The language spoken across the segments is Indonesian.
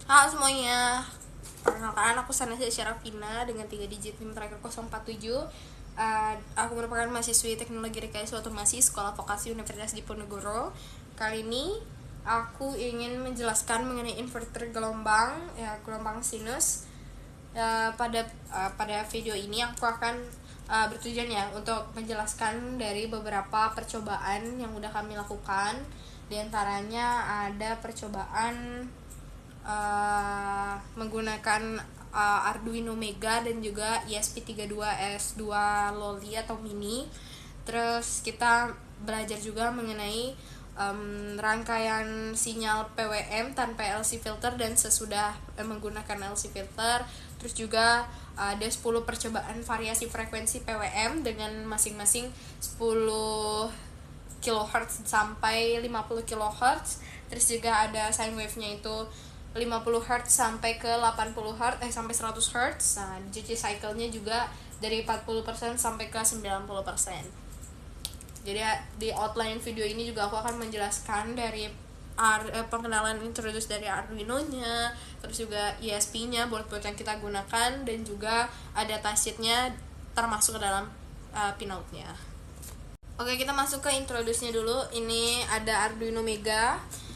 Halo semuanya, perkenalkan aku Sanasya Syarafina dengan 3 digit NIM terakhir 047. Aku merupakan mahasiswi Teknologi Rekayasa Otomasi Sekolah Vokasi Universitas Diponegoro. Kali ini aku ingin menjelaskan mengenai inverter gelombang, gelombang sinus. Pada video ini aku akan bertujuan ya untuk menjelaskan dari beberapa percobaan yang udah kami lakukan. Di antaranya ada percobaan menggunakan Arduino Mega dan juga ESP32S2 Loli atau Mini. Terus kita belajar juga mengenai rangkaian sinyal PWM tanpa LC filter dan sesudah menggunakan LC filter. Terus juga ada 10 percobaan variasi frekuensi PWM dengan masing-masing 10 kHz sampai 50 kHz. Terus juga ada sine wave-nya itu 50 Hz sampai ke 80 Hz sampai 100 Hz. Nah, duty cycle-nya juga dari 40% sampai ke 90%. Jadi di outline video ini juga aku akan menjelaskan dari pengenalan introduce dari Arduino-nya, terus juga ESP-nya, board-board yang kita gunakan, dan juga ada datasheet-nya termasuk ke dalam pinout-nya. Oke, kita masuk ke introduce-nya dulu. Ini ada Arduino Mega.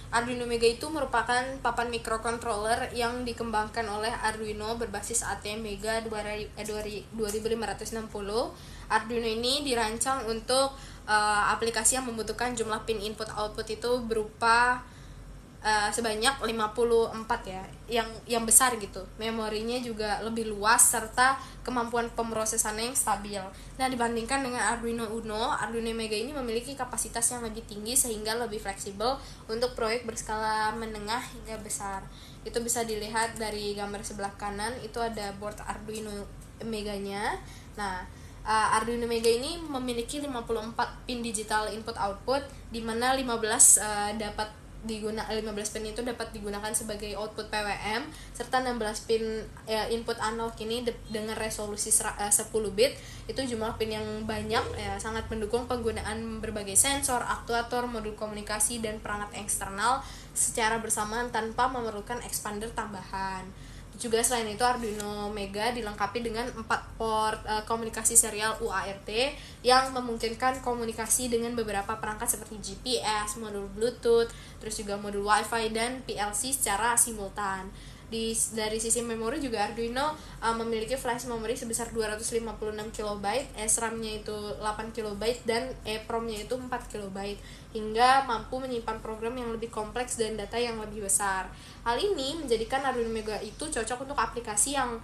Arduino Mega itu merupakan papan microcontroller yang dikembangkan oleh Arduino berbasis ATM Mega 2560. Arduino ini dirancang untuk aplikasi yang membutuhkan jumlah pin input output itu berupa sebanyak 54 ya, yang besar gitu. Memorinya juga lebih luas serta kemampuan pemrosesannya yang stabil. Nah, dibandingkan dengan Arduino Uno, Arduino Mega ini memiliki kapasitas yang lebih tinggi sehingga lebih fleksibel untuk proyek berskala menengah hingga besar. Itu bisa dilihat dari gambar sebelah kanan, itu ada board Arduino Meganya. Nah, Arduino Mega ini memiliki 54 pin digital input output, di mana 15 pin itu dapat digunakan sebagai output PWM, serta 16 pin input analog ini dengan resolusi 10 bit. Itu jumlah pin yang banyak ya, sangat mendukung penggunaan berbagai sensor, aktuator, modul komunikasi, dan perangkat eksternal secara bersamaan tanpa memerlukan expander tambahan. Juga selain itu, Arduino Mega dilengkapi dengan 4 port komunikasi serial UART yang memungkinkan komunikasi dengan beberapa perangkat seperti GPS, modul Bluetooth, terus juga modul Wi-Fi dan PLC secara simultan. Dari sisi memori juga Arduino memiliki flash memory sebesar 256 KB, SRAM-nya itu 8 KB, dan EEPROM-nya itu 4 KB, hingga mampu menyimpan program yang lebih kompleks dan data yang lebih besar. Hal ini menjadikan Arduino Mega itu cocok untuk aplikasi yang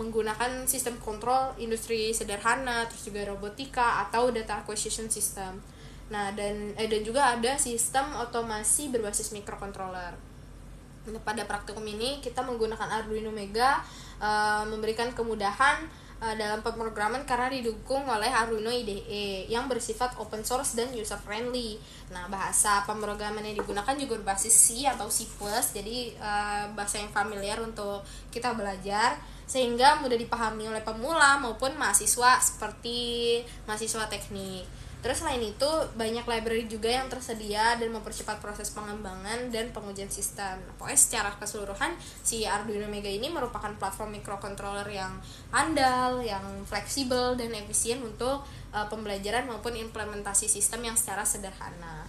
menggunakan sistem kontrol industri sederhana, terus juga robotika atau data acquisition system. Nah, dan juga ada sistem otomasi berbasis microcontroller. Pada praktikum ini kita menggunakan Arduino Mega memberikan kemudahan dalam pemrograman karena didukung oleh Arduino IDE yang bersifat open source dan user friendly. Nah, bahasa pemrograman yang digunakan juga berbasis C atau C++, jadi bahasa yang familiar untuk kita belajar sehingga mudah dipahami oleh pemula maupun mahasiswa seperti mahasiswa teknik. Terus selain itu, banyak library juga yang tersedia dan mempercepat proses pengembangan dan pengujian sistem. Nah, pokoknya secara keseluruhan, si Arduino Mega ini merupakan platform microcontroller yang andal, yang fleksibel dan efisien untuk pembelajaran maupun implementasi sistem yang secara sederhana.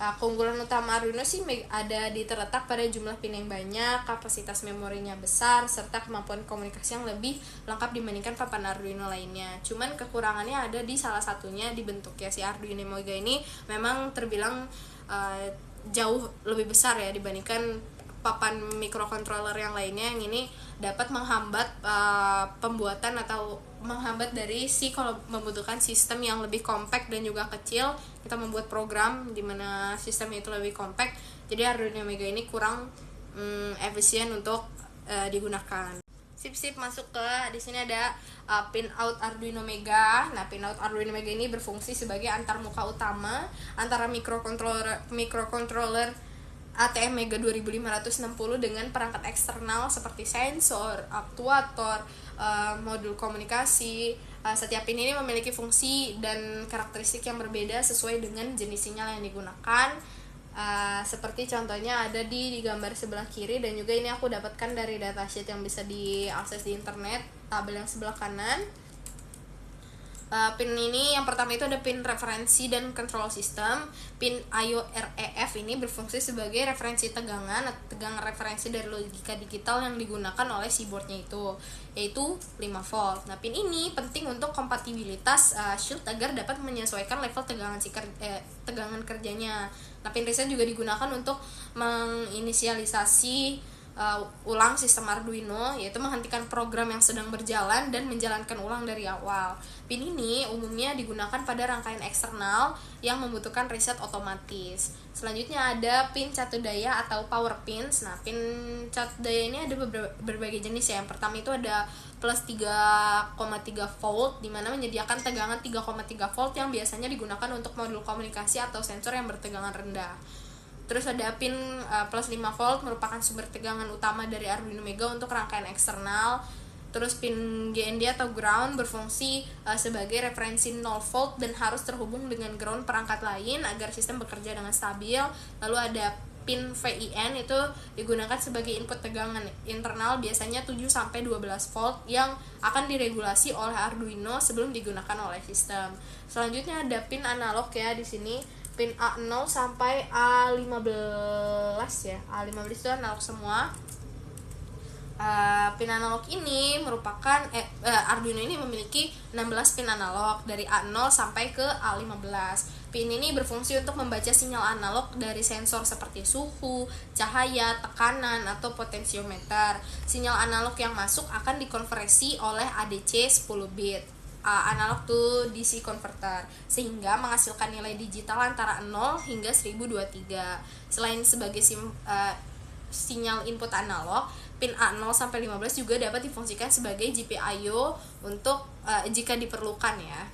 Keunggulan utama Arduino sih ada terletak pada jumlah pin yang banyak, kapasitas memorinya besar, serta kemampuan komunikasi yang lebih lengkap dibandingkan papan Arduino lainnya. Cuman kekurangannya ada di salah satunya di bentuk ya, si Arduino Mega ini memang terbilang jauh lebih besar ya dibandingkan papan microcontroller yang lainnya, yang ini dapat menghambat pembuatan atau menghambat dari kalau membutuhkan sistem yang lebih compact dan juga kecil, kita membuat program di mana sistemnya itu lebih compact, jadi Arduino Mega ini kurang efisien untuk digunakan. Sip masuk ke di sini ada pin out Arduino Mega. Nah, pin out Arduino Mega ini berfungsi sebagai antarmuka utama antara microcontroller ATM Mega 2560 dengan perangkat eksternal seperti sensor, aktuator, modul komunikasi. Setiap pin ini memiliki fungsi dan karakteristik yang berbeda sesuai dengan jenis sinyal yang digunakan. Seperti contohnya ada di gambar sebelah kiri, dan juga ini aku dapatkan dari datasheet yang bisa diakses di internet, tabel yang sebelah kanan. Pin ini yang pertama itu ada pin referensi dan control system. Pin IO-REF ini berfungsi sebagai referensi tegangan referensi dari logika digital yang digunakan oleh si boardnya itu, yaitu 5 volt. Nah, pin ini penting untuk kompatibilitas shield agar dapat menyesuaikan level tegangan kerjanya. Nah, pin reset juga digunakan untuk menginisialisasi ulang sistem Arduino, yaitu menghentikan program yang sedang berjalan dan menjalankan ulang dari awal. Pin ini umumnya digunakan pada rangkaian eksternal yang membutuhkan reset otomatis. Selanjutnya ada pin catu daya atau power pins. Nah, pin catu daya ini ada berbagai jenis ya. Yang pertama itu ada plus 3,3 volt, dimana menyediakan tegangan 3,3 volt yang biasanya digunakan untuk modul komunikasi atau sensor yang bertegangan rendah. Terus ada pin plus 5 volt merupakan sumber tegangan utama dari Arduino Mega untuk rangkaian eksternal. Terus pin GND atau ground berfungsi sebagai referensi 0 volt dan harus terhubung dengan ground perangkat lain agar sistem bekerja dengan stabil. Lalu ada pin VIN itu digunakan sebagai input tegangan internal, biasanya 7-12 volt yang akan diregulasi oleh Arduino sebelum digunakan oleh sistem. Selanjutnya ada pin analog ya di sini. Pin A0 sampai A15 ya. A15 itu analog semua. Pin analog ini merupakan Arduino ini memiliki 16 pin analog dari A0 sampai ke A15. Pin ini berfungsi untuk membaca sinyal analog dari sensor seperti suhu, cahaya, tekanan, atau potensiometer. Sinyal analog yang masuk akan dikonversi oleh ADC 10 bit. Analog to DC converter, sehingga menghasilkan nilai digital antara 0 hingga 1023. Selain sebagai sinyal input analog, pin A0 sampai 15 juga dapat difungsikan sebagai GPIO untuk jika diperlukan ya.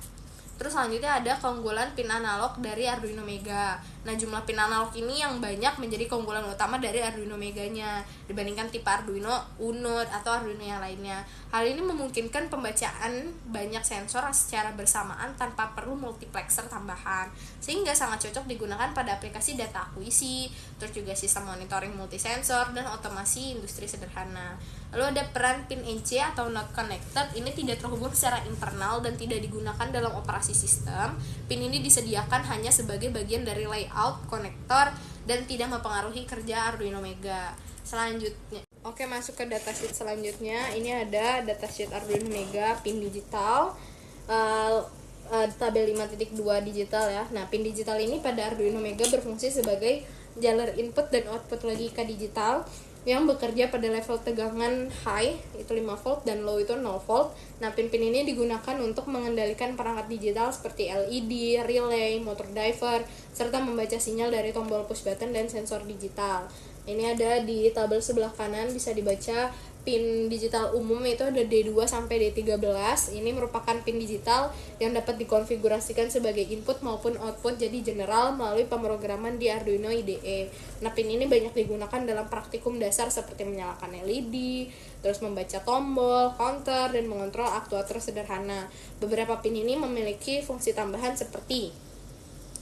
Terus selanjutnya ada keunggulan pin analog dari Arduino Mega. Nah, jumlah pin analog ini yang banyak menjadi keunggulan utama dari Arduino Meganya dibandingkan tipe Arduino Uno atau Arduino yang lainnya. Hal ini memungkinkan pembacaan banyak sensor secara bersamaan tanpa perlu multiplexer tambahan, sehingga sangat cocok digunakan pada aplikasi data akuisisi, terus juga sistem monitoring multisensor dan otomasi industri sederhana. Lalu ada peran pin NC atau not connected. Ini tidak terhubung secara internal dan tidak digunakan dalam operasi sistem. Pin ini disediakan hanya sebagai bagian dari layout konektor dan tidak mempengaruhi kerja Arduino Mega. Selanjutnya, oke, masuk ke datasheet selanjutnya. Ini ada datasheet Arduino Mega pin digital, tabel 5.2 digital ya. Nah, pin digital ini pada Arduino Mega berfungsi sebagai jalur input dan output logika digital yang bekerja pada level tegangan high itu 5 volt dan low itu 0 volt. Nah, pin-pin ini digunakan untuk mengendalikan perangkat digital seperti LED, relay, motor driver, serta membaca sinyal dari tombol push button dan sensor digital. Ini ada di tabel sebelah kanan, bisa dibaca pin digital umum itu ada D2 sampai D13. Ini merupakan pin digital yang dapat dikonfigurasikan sebagai input maupun output jadi general melalui pemrograman di Arduino IDE. Nah, pin ini banyak digunakan dalam praktikum dasar seperti menyalakan LED, terus membaca tombol, counter, dan mengontrol aktuator sederhana. Beberapa pin ini memiliki fungsi tambahan seperti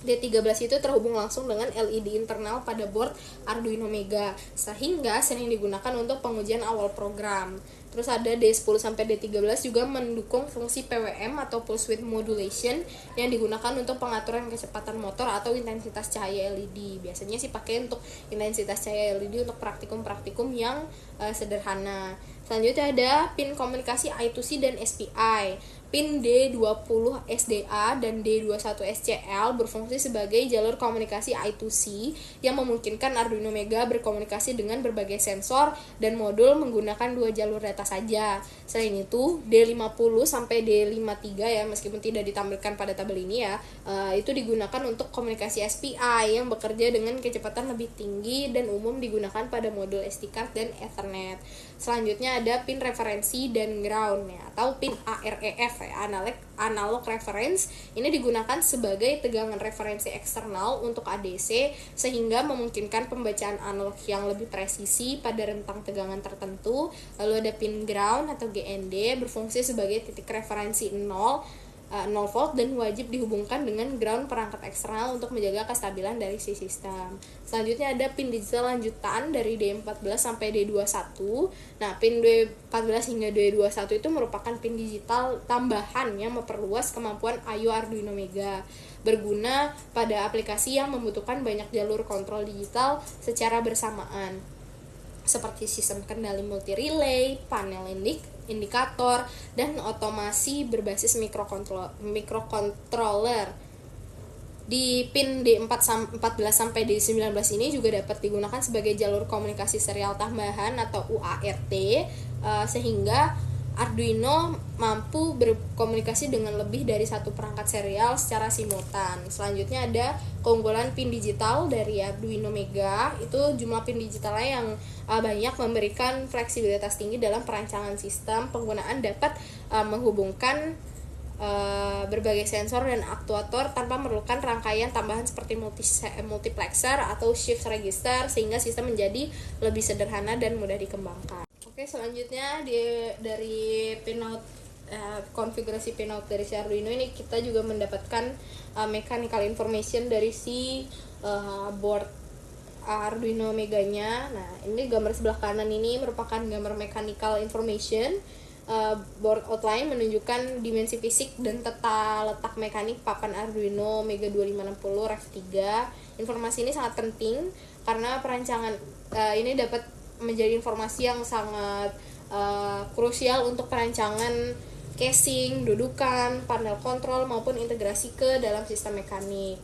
D13 itu terhubung langsung dengan LED internal pada board Arduino Mega, sehingga sering digunakan untuk pengujian awal program. Terus ada D10 sampai D13 juga mendukung fungsi PWM atau pulse width modulation yang digunakan untuk pengaturan kecepatan motor atau intensitas cahaya LED. Biasanya sih pakai untuk intensitas cahaya LED untuk praktikum-praktikum yang sederhana. Selanjutnya ada pin komunikasi I2C dan SPI. Pin D20 SDA dan D21 SCL berfungsi sebagai jalur komunikasi I2C yang memungkinkan Arduino Mega berkomunikasi dengan berbagai sensor dan modul menggunakan 2 jalur data saja. Selain itu, D50 sampai D53 ya, meskipun tidak ditampilkan pada tabel ini ya, itu digunakan untuk komunikasi SPI yang bekerja dengan kecepatan lebih tinggi dan umum digunakan pada modul SD card dan Ethernet. Selanjutnya ada pin referensi dan ground ya, atau pin AREF ya, analog reference. Ini digunakan sebagai tegangan referensi eksternal untuk ADC sehingga memungkinkan pembacaan analog yang lebih presisi pada rentang tegangan tertentu. Lalu ada pin ground atau GND berfungsi sebagai titik referensi 0 0 volt dan wajib dihubungkan dengan ground perangkat eksternal untuk menjaga kestabilan dari si sistem. Selanjutnya ada pin digital lanjutan dari D14 sampai D21. Nah, pin D14 hingga D21 itu merupakan pin digital tambahan yang memperluas kemampuan I/O Arduino Mega, berguna pada aplikasi yang membutuhkan banyak jalur kontrol digital secara bersamaan, seperti sistem kendali multi relay, panel indikator, dan otomasi berbasis microcontroller. Di pin D14 sampai D19 ini juga dapat digunakan sebagai jalur komunikasi serial tambahan atau UART, sehingga Arduino mampu berkomunikasi dengan lebih dari satu perangkat serial secara simultan. Selanjutnya ada keunggulan pin digital dari Arduino Mega. Itu jumlah pin digitalnya yang banyak, memberikan fleksibilitas tinggi dalam perancangan sistem. Penggunaan dapat menghubungkan berbagai sensor dan aktuator tanpa memerlukan rangkaian tambahan seperti multiplexer atau shift register, sehingga sistem menjadi lebih sederhana dan mudah dikembangkan. Oke, selanjutnya dari pinout, konfigurasi pinout dari si Arduino ini kita juga mendapatkan mechanical information dari si board Arduino Meganya. Nah, ini gambar sebelah kanan ini merupakan gambar mechanical information. Board outline menunjukkan dimensi fisik dan tata letak mekanik papan Arduino Mega 2560 Rev 3. Informasi ini sangat penting karena perancangan ini dapat menjadi informasi yang sangat krusial untuk perancangan casing, dudukan, panel kontrol maupun integrasi ke dalam sistem mekanik.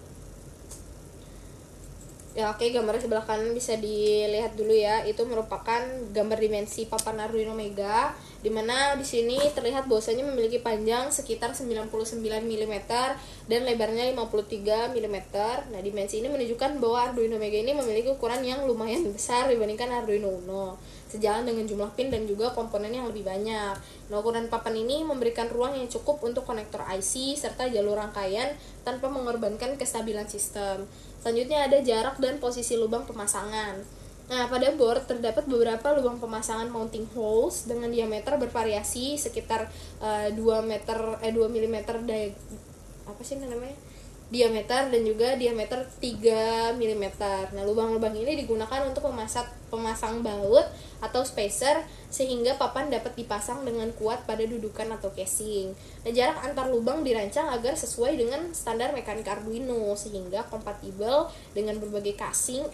Ya, oke, gambar sebelah kanan bisa dilihat dulu ya. Itu merupakan gambar dimensi papan Arduino Mega, di mana di sini terlihat bahwasanya memiliki panjang sekitar 99 mm dan lebarnya 53 mm. Nah, dimensi ini menunjukkan bahwa Arduino Mega ini memiliki ukuran yang lumayan besar dibandingkan Arduino Uno, sejalan dengan jumlah pin dan juga komponen yang lebih banyak. Nah, ukuran papan ini memberikan ruang yang cukup untuk konektor IC serta jalur rangkaian tanpa mengorbankan kestabilan sistem. Selanjutnya ada jarak dan posisi lubang pemasangan. Nah, pada board terdapat beberapa lubang pemasangan mounting holes dengan diameter bervariasi sekitar 2 mm diameter dan juga diameter 3 mm. Nah, lubang-lubang ini digunakan untuk pemasang baut atau spacer sehingga papan dapat dipasang dengan kuat pada dudukan atau casing. Nah, jarak antar lubang dirancang agar sesuai dengan standar mekanik Arduino sehingga kompatibel dengan berbagai casing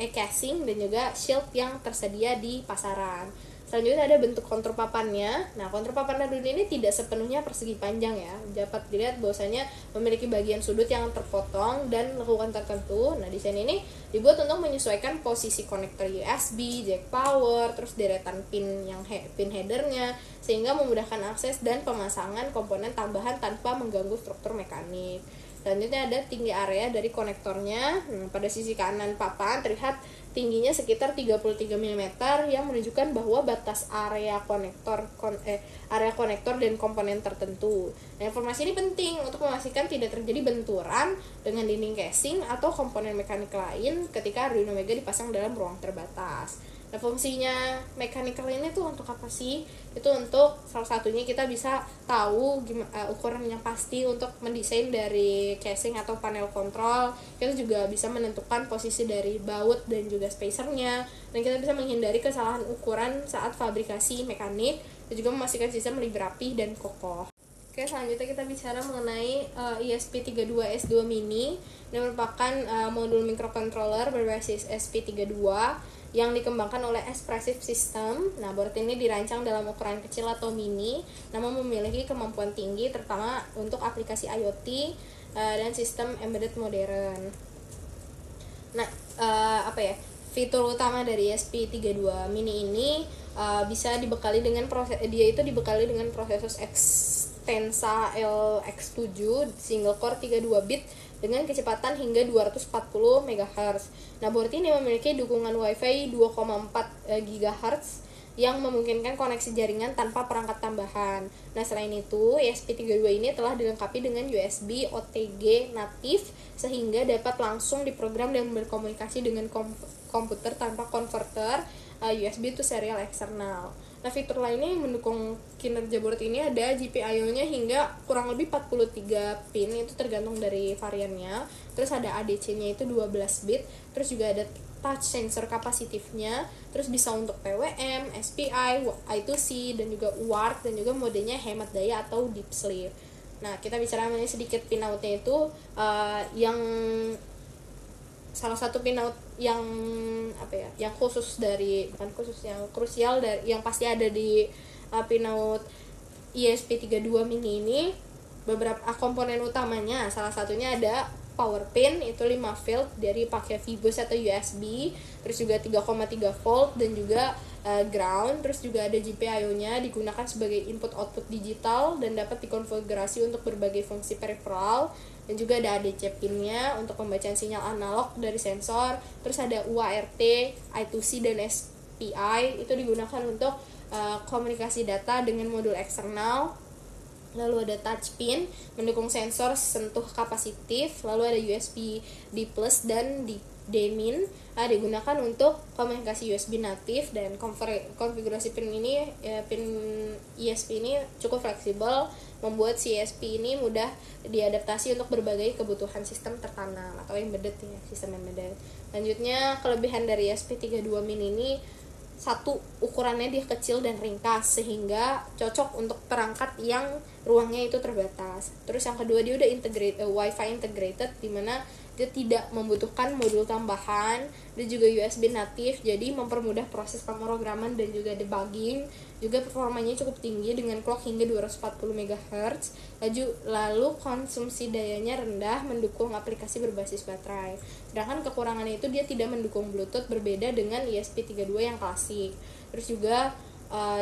dan juga shield yang tersedia di pasaran. Selanjutnya ada bentuk kontur papannya. Nah, kontur papan Arduino ini tidak sepenuhnya persegi panjang ya. Dapat dilihat bahwasanya memiliki bagian sudut yang terpotong dan lekukan tertentu. Nah, desain ini dibuat untuk menyesuaikan posisi konektor USB, jack power, terus deretan pin pin headernya, sehingga memudahkan akses dan pemasangan komponen tambahan tanpa mengganggu struktur mekanik. Selanjutnya ada tinggi area dari konektornya. Pada sisi kanan papan terlihat tingginya sekitar 33 mm yang menunjukkan bahwa batas area konektor dan komponen tertentu. Nah, informasi ini penting untuk memastikan tidak terjadi benturan dengan dinding casing atau komponen mekanik lain ketika Arduino Mega dipasang dalam ruang terbatas. Nah, fungsinya mechanical ini tuh untuk apa sih? Itu untuk salah satunya kita bisa tahu ukuran yang pasti untuk mendesain dari casing atau panel kontrol. Kita juga bisa menentukan posisi dari baut dan juga spacernya, dan kita bisa menghindari kesalahan ukuran saat fabrikasi mekanik dan juga memastikan sistem lebih rapih dan kokoh. Oke, selanjutnya kita bicara mengenai ESP32S2 Mini. Ini merupakan modul microcontroller berbasis ESP32 yang dikembangkan oleh Espressif System. Nah, board ini dirancang dalam ukuran kecil atau mini, namun memiliki kemampuan tinggi terutama untuk aplikasi IoT dan sistem embedded modern. Nah, fitur utama dari ESP32 Mini ini bisa dibekali dengan dibekali dengan prosesor Extensa LX7 single core 32 bit dengan kecepatan hingga 240 MHz. Nah, board ini memiliki dukungan Wi-Fi 2,4 GHz yang memungkinkan koneksi jaringan tanpa perangkat tambahan. Nah, selain itu, ESP32 ini telah dilengkapi dengan USB OTG natif sehingga dapat langsung diprogram dan berkomunikasi dengan komputer tanpa konverter USB to serial eksternal. Nah, fitur lainnya yang mendukung kinerja board ini ada GPIO-nya hingga kurang lebih 43 pin, itu tergantung dari variannya. Terus ada ADC-nya itu 12 bit, terus juga ada touch sensor kapasitifnya, terus bisa untuk PWM, SPI, I2C, dan juga UART, dan juga modenya hemat daya atau deep sleep. Nah, kita bicara mengenai sedikit pinout-nya itu, yang salah satu pinout yang yang khusus dari, bukan khusus, yang krusial dari, yang pasti ada di pinout ESP32 mini ini, beberapa komponen utamanya, salah satunya ada power pin itu 5 volt dari pakai Vibus atau USB, terus juga 3,3 volt dan juga ground, terus juga ada GPIO-nya digunakan sebagai input output digital dan dapat dikonfigurasi untuk berbagai fungsi peripheral, dan juga ada ADC pin-nya untuk pembacaan sinyal analog dari sensor, terus ada UART, I2C dan SPI itu digunakan untuk komunikasi data dengan modul eksternal. Lalu ada touch pin mendukung sensor sentuh kapasitif, lalu ada USB D+ dan D-min digunakan untuk komunikasi USB natif, dan konfigurasi pin ini pin ESP ini cukup fleksibel, membuat si ESP ini mudah diadaptasi untuk berbagai kebutuhan sistem tertanam atau embedded ya, sistem embedded. Lanjutnya, kelebihan dari ESP32 mini ini, satu, ukurannya dia kecil dan ringkas sehingga cocok untuk perangkat yang ruangnya itu terbatas. Terus yang kedua, dia udah Wi-Fi integrated, dimana dia tidak membutuhkan modul tambahan, dan juga USB natif, jadi mempermudah proses pemrograman dan juga debugging. Juga performanya cukup tinggi dengan clock hingga 240 MHz. Lalu konsumsi dayanya rendah, mendukung aplikasi berbasis baterai. Sedangkan kekurangannya itu dia tidak mendukung Bluetooth, berbeda dengan ESP32 yang klasik. Terus juga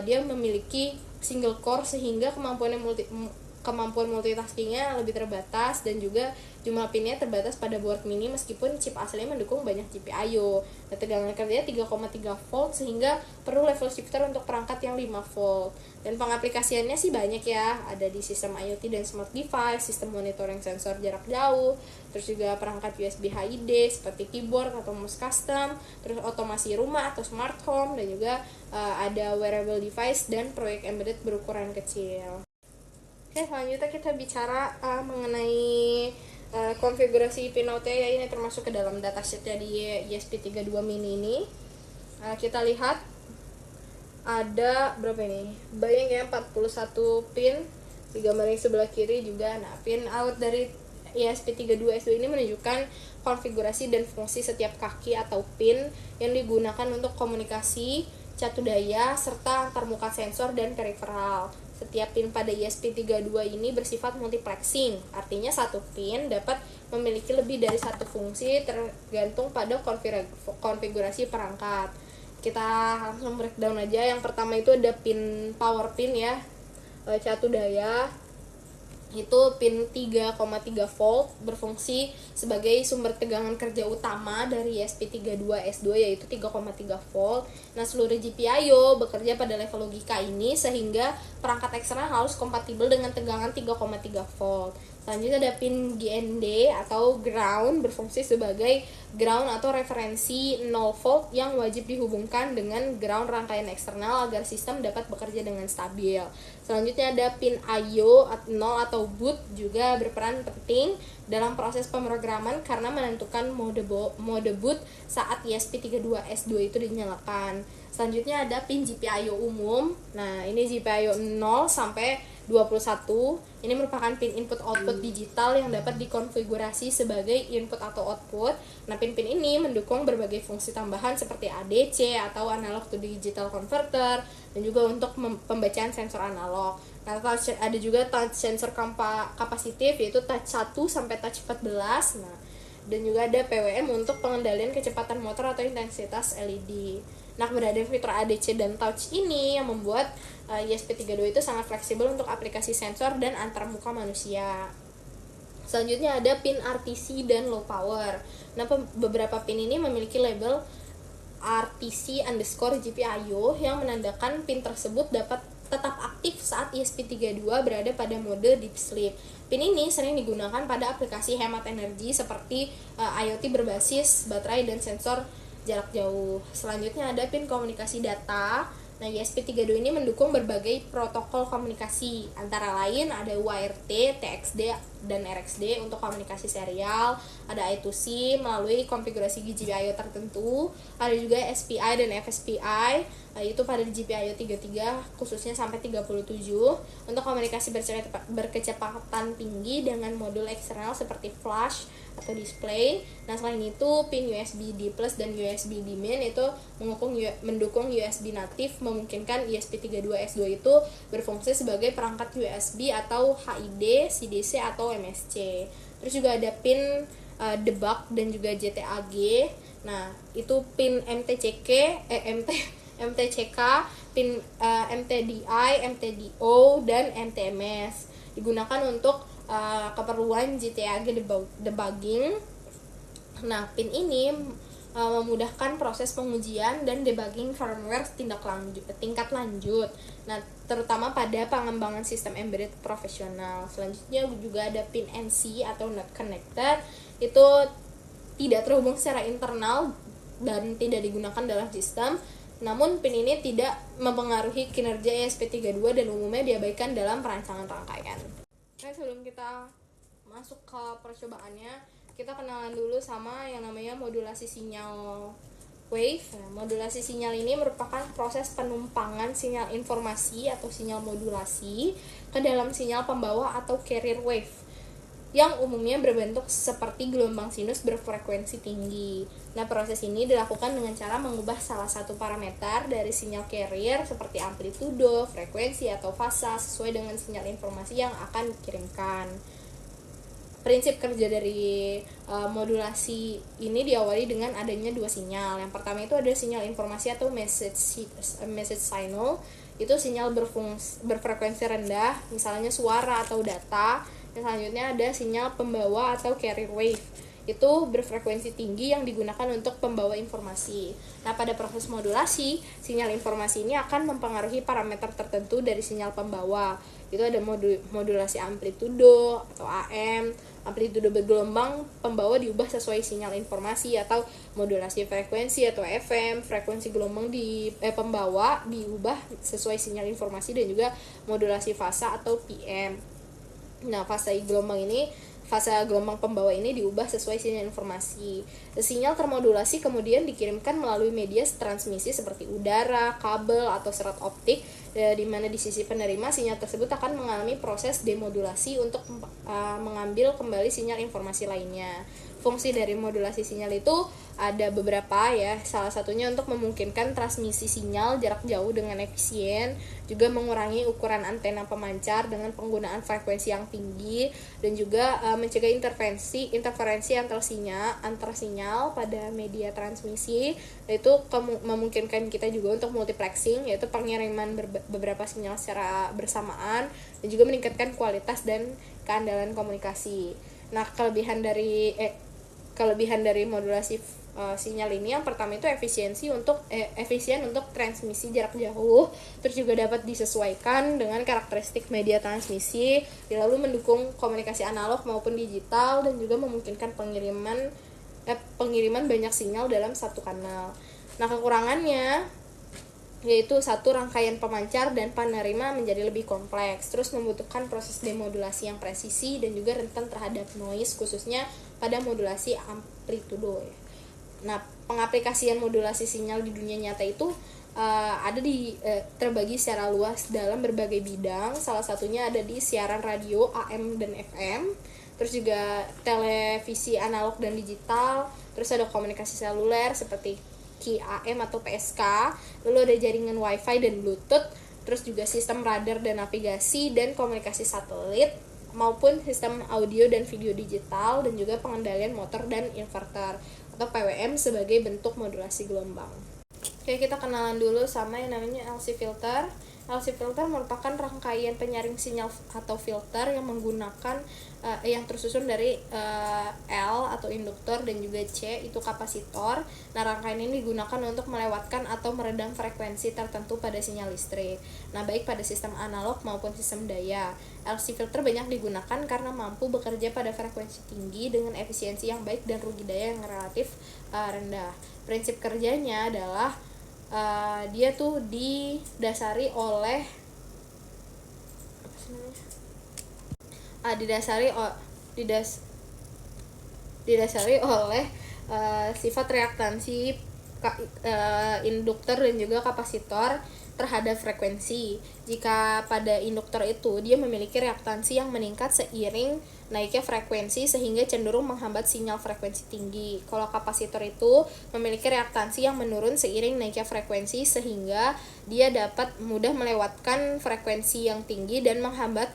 dia memiliki single core sehingga kemampuan multitaskingnya lebih terbatas, dan juga jumlah pinnya terbatas pada board mini meskipun chip aslinya mendukung banyak GPIO. Dan tegangan kerjanya 3,3 volt sehingga perlu level shifter untuk perangkat yang 5 volt. Dan pengaplikasiannya sih banyak ya, ada di sistem IoT dan smart device, sistem monitoring sensor jarak jauh, terus juga perangkat USB HID seperti keyboard atau mouse custom, terus otomasi rumah atau smart home, dan juga ada wearable device dan proyek embedded berukuran kecil. Oke, selanjutnya kita bicara mengenai konfigurasi pinout-nya ya, ini termasuk ke dalam datasheetnya di ESP32 mini ini. Kita lihat ada berapa ini? Banyak ya, 41 pin di gambar yang sebelah kiri juga. Nah, pin out dari ESP32S2 ini menunjukkan konfigurasi dan fungsi setiap kaki atau pin yang digunakan untuk komunikasi, catu daya, serta antarmuka sensor dan peripheral. Setiap pin pada ESP32 ini bersifat multiplexing, artinya satu pin dapat memiliki lebih dari satu fungsi tergantung pada konfigurasi perangkat. Kita langsung breakdown aja. Yang pertama itu ada pin power pin ya, catu daya. Itu pin 3,3 volt berfungsi sebagai sumber tegangan kerja utama dari ESP32S2 yaitu 3,3 volt. Nah, seluruh GPIO bekerja pada level logika ini sehingga perangkat eksternal harus kompatibel dengan tegangan 3,3 volt. Selanjutnya ada pin GND atau ground, berfungsi sebagai ground atau referensi 0 volt yang wajib dihubungkan dengan ground rangkaian eksternal agar sistem dapat bekerja dengan stabil. Selanjutnya ada pin IO 0 atau boot, juga berperan penting dalam proses pemrograman karena menentukan mode boot saat ESP32S2 itu dinyalakan. Selanjutnya ada pin GPIO umum. Nah, ini GPIO 0 sampai 21. Ini merupakan pin input output digital yang dapat dikonfigurasi sebagai input atau output. Nah, pin-pin ini mendukung berbagai fungsi tambahan seperti ADC atau analog to digital converter, dan juga untuk pembacaan sensor analog. Nah, ada juga touch sensor kapasitif yaitu touch 1 sampai touch 14. Nah, dan juga ada PWM untuk pengendalian kecepatan motor atau intensitas LED. Nah, keberadaan fitur ADC dan touch ini yang membuat ESP32 itu sangat fleksibel untuk aplikasi sensor dan antarmuka manusia. Selanjutnya ada pin RTC dan low power. Nah, beberapa pin ini memiliki label RTC_GPIO yang menandakan pin tersebut dapat tetap aktif saat ESP32 berada pada mode deep sleep. Pin ini sering digunakan pada aplikasi hemat energi seperti IoT berbasis baterai dan sensor jarak jauh. Selanjutnya ada pin komunikasi data. Nah, ESP32 ini mendukung berbagai protokol komunikasi, antara lain ada UART, TXD, dan RXD untuk komunikasi serial, ada I2C melalui konfigurasi GPIO tertentu, ada juga SPI dan FSPI, itu pada GPIO 33 khususnya sampai 37 untuk komunikasi berkecepatan tinggi dengan modul eksternal seperti flash atau display. Nah, selain itu pin USB D+ dan USB D- itu mendukung USB natif, memungkinkan ESP32S2 itu berfungsi sebagai perangkat USB atau HID, CDC atau MSC. Terus juga ada pin debug dan juga JTAG. Nah, itu pin MTCK, pin MTDI, MTDO, dan MTMS digunakan untuk keperluan JTAG debugging. Nah, pin ini memudahkan proses pengujian dan debugging firmware tingkat lanjut. Nah, terutama pada pengembangan sistem embedded profesional. Selanjutnya juga ada pin NC atau not connected. Itu tidak terhubung secara internal dan tidak digunakan dalam sistem. Namun pin ini tidak mempengaruhi kinerja ESP32 dan umumnya diabaikan dalam perancangan rangkaian. Nah, sebelum kita masuk ke percobaannya, kita kenalan dulu sama yang namanya modulasi sinyal wave. Nah, modulasi sinyal ini merupakan proses penumpangan sinyal informasi atau sinyal modulasi ke dalam sinyal pembawa atau carrier wave yang umumnya berbentuk seperti gelombang sinus berfrekuensi tinggi. Nah, proses ini dilakukan dengan cara mengubah salah satu parameter dari sinyal carrier seperti amplitudo, frekuensi, atau fasa sesuai dengan sinyal informasi yang akan dikirimkan. Prinsip kerja dari modulasi ini diawali dengan adanya dua sinyal. Yang pertama itu ada sinyal informasi atau message signal. Itu sinyal berfrekuensi rendah, misalnya suara atau data. Yang selanjutnya ada sinyal pembawa atau carrier wave. Itu berfrekuensi tinggi yang digunakan untuk pembawa informasi. Nah, pada proses modulasi, sinyal informasi ini akan mempengaruhi parameter tertentu dari sinyal pembawa. Itu ada modulasi amplitudo atau AM, amplitudo bergelombang pembawa diubah sesuai sinyal informasi, atau modulasi frekuensi atau FM, frekuensi gelombang pembawa diubah sesuai sinyal informasi, dan juga modulasi fasa atau PM. Nah, fasa gelombang pembawa ini diubah sesuai sinyal informasi. Sinyal termodulasi kemudian dikirimkan melalui media transmisi seperti udara, kabel, atau serat optik, di mana di sisi penerima sinyal tersebut akan mengalami proses demodulasi untuk mengambil kembali sinyal informasi lainnya. Fungsi dari modulasi sinyal itu ada beberapa ya, salah satunya untuk memungkinkan transmisi sinyal jarak jauh dengan efisien, juga mengurangi ukuran antena pemancar dengan penggunaan frekuensi yang tinggi, dan juga mencegah interferensi antar sinyal pada media transmisi. Itu memungkinkan kita juga untuk multiplexing, yaitu pengiriman beberapa sinyal secara bersamaan, dan juga meningkatkan kualitas dan keandalan komunikasi. Nah, kelebihan dari modulasi sinyal ini, yang pertama itu efisien untuk transmisi jarak jauh, terus juga dapat disesuaikan dengan karakteristik media transmisi, lalu mendukung komunikasi analog maupun digital, dan juga memungkinkan pengiriman banyak sinyal dalam satu kanal. Nah, kekurangannya yaitu satu, rangkaian pemancar dan penerima menjadi lebih kompleks, terus membutuhkan proses demodulasi yang presisi dan juga rentan terhadap noise, khususnya pada modulasi amplitudo. Nah, pengaplikasian modulasi sinyal di dunia nyata itu terbagi secara luas dalam berbagai bidang. Salah satunya ada di siaran radio AM dan FM, terus juga televisi analog dan digital, terus ada komunikasi seluler seperti QAM atau PSK, lalu ada jaringan WiFi dan Bluetooth, terus juga sistem radar dan navigasi dan komunikasi satelit, maupun sistem audio dan video digital, dan juga pengendalian motor dan inverter atau PWM sebagai bentuk modulasi gelombang. Oke, kita kenalan dulu sama yang namanya LC filter. LC filter merupakan rangkaian penyaring sinyal atau filter yang menggunakan yang tersusun dari L atau induktor dan juga C itu kapasitor. Nah, rangkaian ini digunakan untuk melewatkan atau meredam frekuensi tertentu pada sinyal listrik. Nah, baik pada sistem analog maupun sistem daya. LC filter banyak digunakan karena mampu bekerja pada frekuensi tinggi dengan efisiensi yang baik dan rugi daya yang relatif rendah. Prinsip kerjanya adalah dia tuh didasari oleh apa sih namanya? Didasari oleh sifat reaktansi induktor dan juga kapasitor terhadap frekuensi. Jika pada induktor itu dia memiliki reaktansi yang meningkat seiring naiknya frekuensi sehingga cenderung menghambat sinyal frekuensi tinggi. Kalau kapasitor itu memiliki reaktansi yang menurun seiring naiknya frekuensi sehingga dia dapat mudah melewatkan frekuensi yang tinggi dan menghambat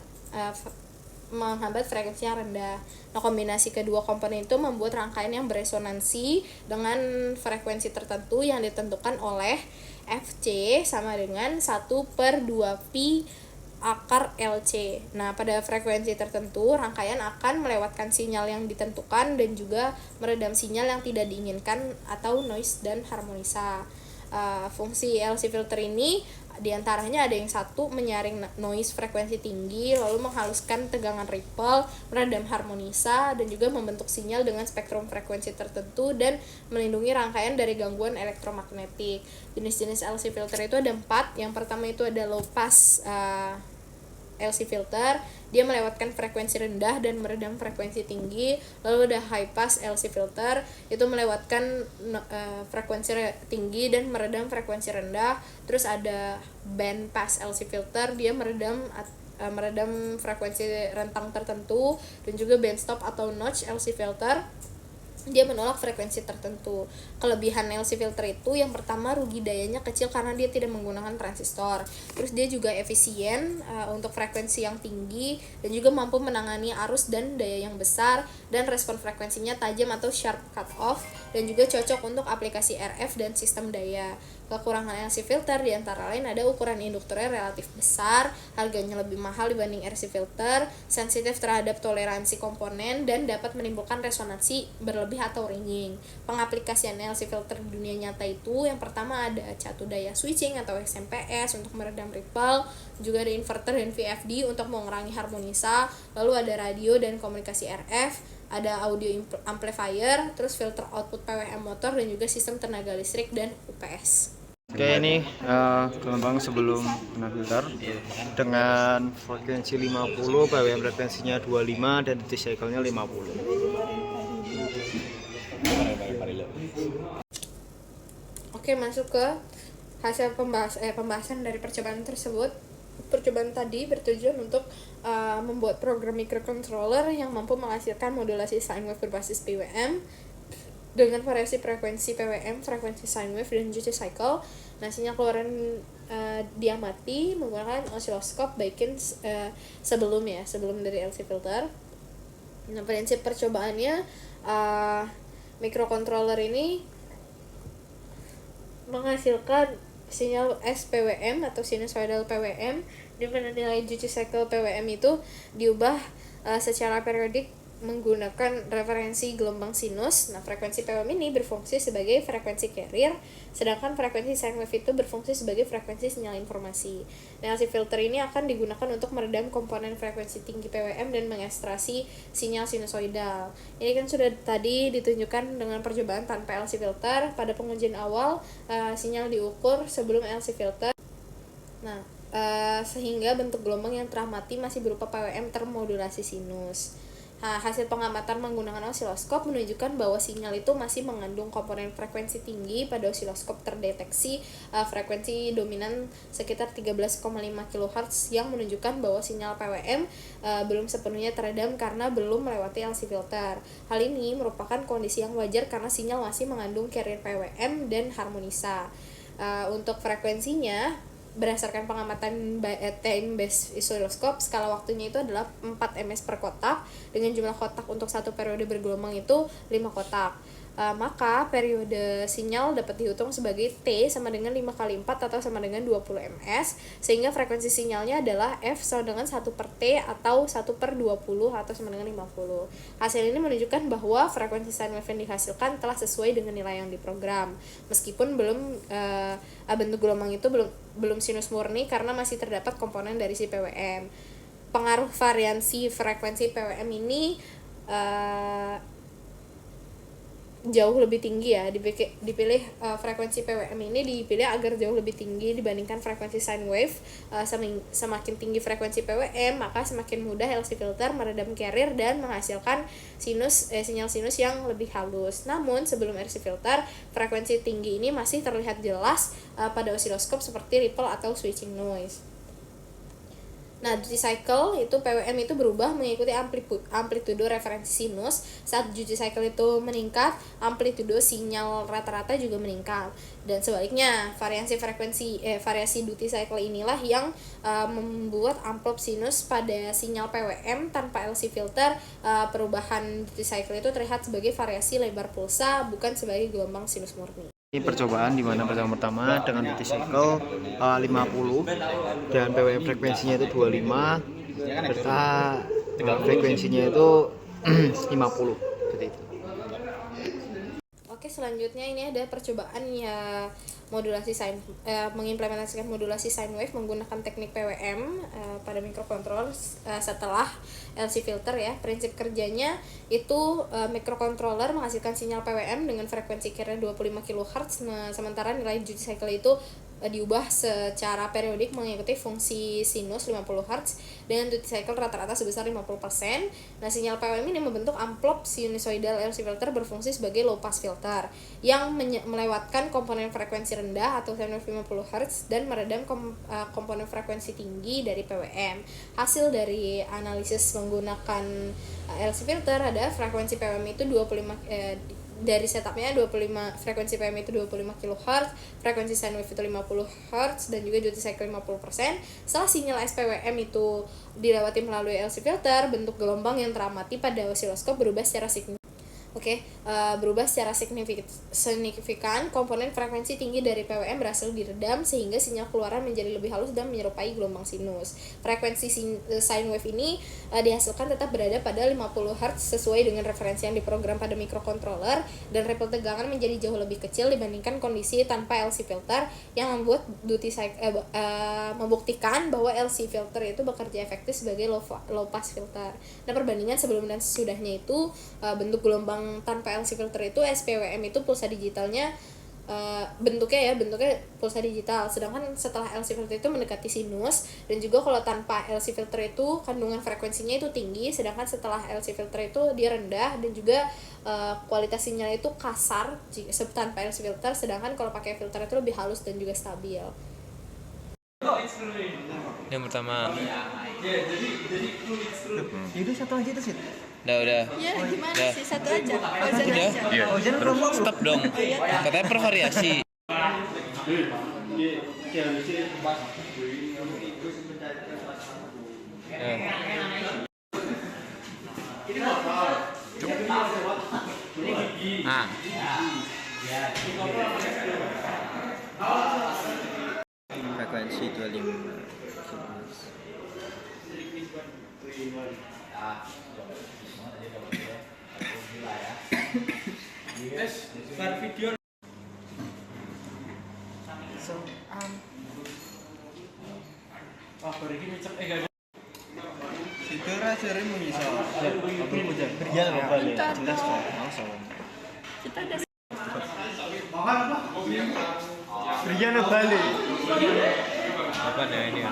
frekuensi yang rendah. Nah, kombinasi kedua komponen itu membuat rangkaian yang beresonansi dengan frekuensi tertentu yang ditentukan oleh Fc sama dengan 1/2pi akar LC. Nah, pada frekuensi tertentu, rangkaian akan melewatkan sinyal yang ditentukan dan juga meredam sinyal yang tidak diinginkan atau noise dan harmonisa. Fungsi LC filter ini diantaranya ada yang satu, menyaring noise frekuensi tinggi, lalu menghaluskan tegangan ripple, meredam harmonisa, dan juga membentuk sinyal dengan spektrum frekuensi tertentu dan melindungi rangkaian dari gangguan elektromagnetik. Jenis-jenis LC filter itu ada 4. Yang pertama itu ada low pass LC filter, dia melewatkan frekuensi rendah dan meredam frekuensi tinggi. Lalu ada high pass LC filter, itu melewatkan frekuensi tinggi dan meredam frekuensi rendah. Terus ada band pass LC filter, dia meredam frekuensi rentang tertentu. Dan juga band stop atau notch LC filter, dia menolak frekuensi tertentu. Kelebihan LC filter itu yang pertama, rugi dayanya kecil karena dia tidak menggunakan transistor. Terus dia juga efisien untuk frekuensi yang tinggi dan juga mampu menangani arus dan daya yang besar, dan respon frekuensinya tajam atau sharp cut off, dan juga cocok untuk aplikasi RF dan sistem daya. Kekurangan LC filter diantara lain ada ukuran induktornya relatif besar, harganya lebih mahal dibanding RC filter, sensitif terhadap toleransi komponen, dan dapat menimbulkan resonansi berlebih atau ringing. Pengaplikasian LC filter di dunia nyata itu yang pertama ada catu daya switching atau XMPS untuk meredam ripple, juga ada inverter dan VFD untuk mengurangi harmonisa, lalu ada radio dan komunikasi RF, ada audio amplifier, terus filter output PWM motor, dan juga sistem tenaga listrik dan UPS. Oke, ini gelombang sebelum kena filter dengan frekuensi 50, PWM frekuensinya 25 dan duty cycle-nya 50. Oke, masuk ke hasil pembahasan dari percobaan tersebut. Percobaan tadi bertujuan untuk membuat program microcontroller yang mampu menghasilkan modulasi sine wave berbasis PWM dengan variasi frekuensi PWM, frekuensi sine wave, dan duty cycle. Nah, sinyal keluaran diamati menggunakan osiloskop Baiken sebelum dari LC filter. Nah, prinsip percobaannya, microcontroller ini menghasilkan sinyal SPWM atau sinusoidal PWM, di mana nilai duty cycle PWM itu diubah secara periodik menggunakan referensi gelombang sinus. Nah, frekuensi PWM ini berfungsi sebagai frekuensi carrier, sedangkan frekuensi sine wave itu berfungsi sebagai frekuensi sinyal informasi. Nah, LC filter ini akan digunakan untuk meredam komponen frekuensi tinggi PWM dan mengekstrasi sinyal sinusoidal. Ini kan sudah tadi ditunjukkan dengan percobaan tanpa LC filter. Pada pengujian awal, sinyal diukur sebelum LC filter. Nah, sehingga bentuk gelombang yang telah mati masih berupa PWM termodulasi sinus. Hasil pengamatan menggunakan osiloskop menunjukkan bahwa sinyal itu masih mengandung komponen frekuensi tinggi. Pada osiloskop terdeteksi frekuensi dominan sekitar 13,5 kHz yang menunjukkan bahwa sinyal PWM belum sepenuhnya teredam karena belum melewati LC filter. Hal ini merupakan kondisi yang wajar karena sinyal masih mengandung carrier PWM dan harmonisa. Untuk frekuensinya, berdasarkan pengamatan time based oscilloscope, skala waktunya itu adalah 4 ms per kotak dengan jumlah kotak untuk satu periode bergelombang itu 5 kotak. maka periode sinyal dapat dihitung sebagai T sama dengan 5 kali 4 atau sama dengan 20 ms, sehingga frekuensi sinyalnya adalah F sama dengan 1 per T atau 1 per 20 atau sama dengan 50. Hasil ini menunjukkan bahwa frekuensi sine wave yang dihasilkan telah sesuai dengan nilai yang diprogram, meskipun bentuk gelombang itu belum sinus murni karena masih terdapat komponen dari si PWM. Pengaruh variansi frekuensi PWM ini jauh lebih tinggi ya, dipilih frekuensi PWM ini dipilih agar jauh lebih tinggi dibandingkan frekuensi sine wave. Semakin tinggi frekuensi PWM, maka semakin mudah LC filter meredam carrier dan menghasilkan sinyal sinus yang lebih halus. Namun sebelum LC filter, frekuensi tinggi ini masih terlihat jelas pada osiloskop seperti ripple atau switching noise. Nah, duty cycle itu PWM itu berubah mengikuti amplitudo referensi sinus. Saat duty cycle itu meningkat, amplitudo sinyal rata-rata juga meningkat. Dan sebaliknya, variasi duty cycle inilah yang membuat amplop sinus pada sinyal PWM tanpa LC filter. Perubahan duty cycle itu terlihat sebagai variasi lebar pulsa, bukan sebagai gelombang sinus murni. Ini percobaan di mana percobaan pertama dengan duty cycle 50 dan PWM frekuensinya itu 25 serta frekuensinya itu 50 seperti itu. Oke, selanjutnya ini ada percobaan ya mengimplementasikan modulasi sine wave menggunakan teknik PWM pada microcontroller setelah LC filter ya. Prinsip kerjanya itu microcontroller menghasilkan sinyal PWM dengan frekuensi carrier 25 kHz. Nah, sementara nilai duty cycle itu diubah secara periodik mengikuti fungsi sinus 50 Hz dengan duty cycle rata-rata sebesar 50%. Nah, sinyal PWM ini membentuk amplop sinusoidal LC filter berfungsi sebagai low pass filter yang melewatkan komponen frekuensi rendah atau sine wave 50 Hz dan meredam komponen frekuensi tinggi dari PWM. Hasil dari analisis menggunakan LC filter ada frekuensi PWM itu 25 dari setupnya 25 frekuensi PM itu 25 kHz, frekuensi sine wave itu 50 Hz dan juga duty cycle 50%. Setelah sinyal SPWM itu dilewati melalui LC filter, bentuk gelombang yang teramati pada osiloskop berubah secara signifikan. Komponen frekuensi tinggi dari PWM berhasil diredam sehingga sinyal keluaran menjadi lebih halus dan menyerupai gelombang sinus. Frekuensi sine wave ini dihasilkan tetap berada pada 50 Hz sesuai dengan referensi yang diprogram pada microcontroller, dan ripple tegangan menjadi jauh lebih kecil dibandingkan kondisi tanpa LC filter yang membuat membuktikan bahwa LC filter itu bekerja efektif sebagai low pass filter. Nah, perbandingan sebelum dan sesudahnya itu bentuk gelombang tanpa LC filter itu SPWM itu pulsa digitalnya bentuknya pulsa digital, sedangkan setelah LC filter itu mendekati sinus, dan juga kalau tanpa LC filter itu kandungan frekuensinya itu tinggi, sedangkan setelah LC filter itu dia rendah, dan juga kualitas sinyal itu kasar tanpa LC filter, sedangkan kalau pakai filter itu lebih halus dan juga stabil. Yang pertama. Itu satu aja tuh sih. Udah. Ya, gimana Udah. sih? Satu aja. Ojan Udah. aja. Iya. Stop dong. Katanya pervariasi. Frekuensi 25 Itu rasanya mengisah. kerja nggak balik jelas kok Kita ada kerja nggak balik Apa dah ini?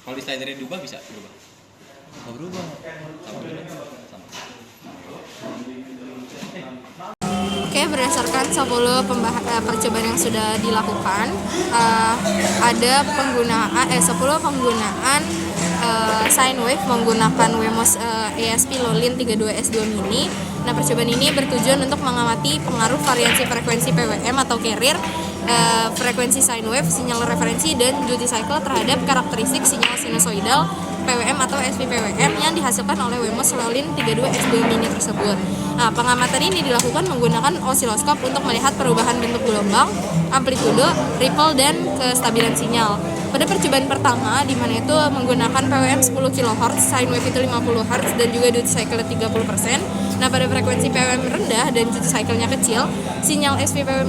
Kalau di slider diubah bisa berubah. Nggak berubah. Oke, berdasarkan 10 percobaan yang sudah dilakukan, ada penggunaan 10 penggunaan sine wave menggunakan Wemos ESP Lolin 32S2 Mini. Nah, percobaan ini bertujuan untuk mengamati pengaruh variasi frekuensi PWM atau carrier, frekuensi sine wave, sinyal referensi, dan duty cycle terhadap karakteristik sinyal sinusoidal PWM atau SPPWM yang dihasilkan oleh Wemos Lolin 32S2 Mini tersebut. Nah, pengamatan ini dilakukan menggunakan osiloskop untuk melihat perubahan bentuk gelombang, amplitude, ripple, dan kestabilan sinyal. Pada percobaan pertama, di mana itu menggunakan PWM 10 kHz, sine wave itu 50 Hz, dan juga duty cycle 30%. Nah, pada frekuensi PWM rendah dan duty cycle-nya kecil, sinyal SPPWM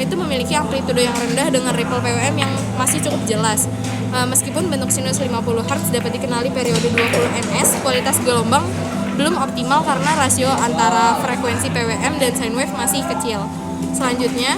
itu memiliki amplitude yang rendah dengan ripple PWM yang masih cukup jelas. Meskipun bentuk sinus 50 Hz dapat dikenali periode 20 ms, kualitas gelombang belum optimal karena rasio antara frekuensi PWM dan sine wave masih kecil. Selanjutnya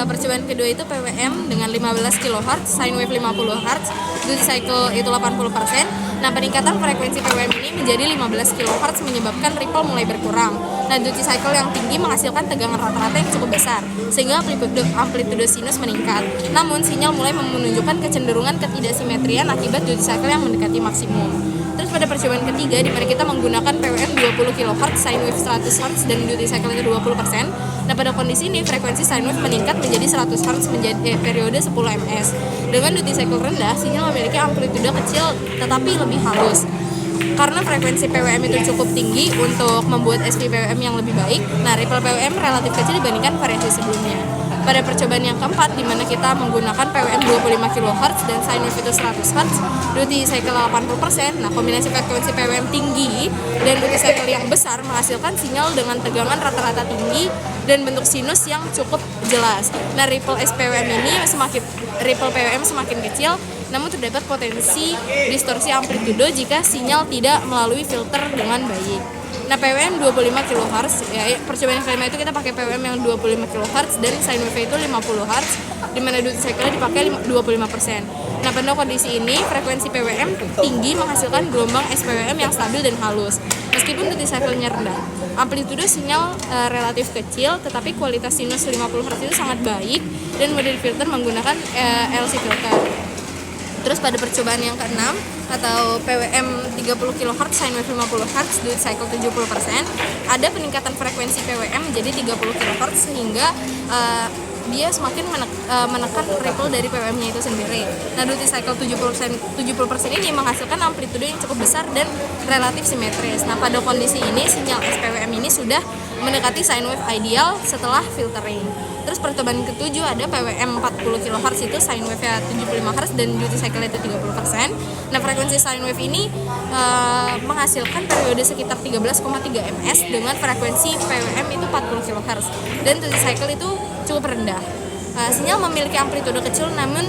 percobaan kedua itu PWM dengan 15 kHz, sine wave 50 Hz, duty cycle itu 80%. Nah, peningkatan frekuensi PWM ini menjadi 15 kHz menyebabkan ripple mulai berkurang. Nah, duty cycle yang tinggi menghasilkan tegangan rata-rata yang cukup besar, sehingga amplitude sinus meningkat. Namun, sinyal mulai menunjukkan kecenderungan ketidaksimetrian akibat duty cycle yang mendekati maksimum. Terus pada percobaan ketiga, di mana kita menggunakan PWM 20 kHz, sine wave 100 Hz, dan duty cycle itu 20%. Nah, pada kondisi ini frekuensi sine wave meningkat menjadi 100 Hz menjadi periode 10 ms. Dengan duty cycle rendah, sinyal memiliki amplitude kecil tetapi lebih halus. Karena frekuensi PWM itu cukup tinggi untuk membuat SPPWM yang lebih baik, nah ripple PWM relatif kecil dibandingkan variasi sebelumnya. Pada percobaan yang keempat, di mana kita menggunakan PWM 25 kHz dan sine wave itu 100 Hz, duty cycle 80%. Nah, kombinasi frekuensi PWM tinggi dan duty cycle yang besar menghasilkan sinyal dengan tegangan rata-rata tinggi dan bentuk sinus yang cukup jelas. Nah, ripple PWM semakin kecil, namun terdapat potensi distorsi amplitude jika sinyal tidak melalui filter dengan baik. Nah, PWM 25 kHz, ya, percobaan yang kelima itu kita pakai PWM yang 25 kHz dan sine wave itu 50 Hz, di mana duty cycle dipakai 25%. Nah, pada kondisi ini frekuensi PWM tinggi menghasilkan gelombang SPWM yang stabil dan halus. Meskipun duty cycle-nya rendah, amplitude sinyal relatif kecil, tetapi kualitas sinus 50 Hz itu sangat baik dan mudah difilter menggunakan LC filter. Terus pada percobaan yang keenam atau PWM 30 kHz, sine wave 50 Hz, duty cycle 70%, ada peningkatan frekuensi PWM menjadi 30 kHz sehingga dia semakin menekan ripple dari PWM-nya itu sendiri. Nah, duty cycle 70% ini menghasilkan amplitude yang cukup besar dan relatif simetris. Nah, pada kondisi ini sinyal SPWM ini sudah mendekati sine wave ideal setelah filtering. Terus percobaan ketujuh ada PWM 40 kHz itu sine wave-nya 75 Hz dan duty cycle itu 30%. Nah, frekuensi sine wave ini menghasilkan periode sekitar 13,3 ms dengan frekuensi PWM itu 40 kHz dan duty cycle itu cukup rendah. Sinyal memiliki amplitude kecil namun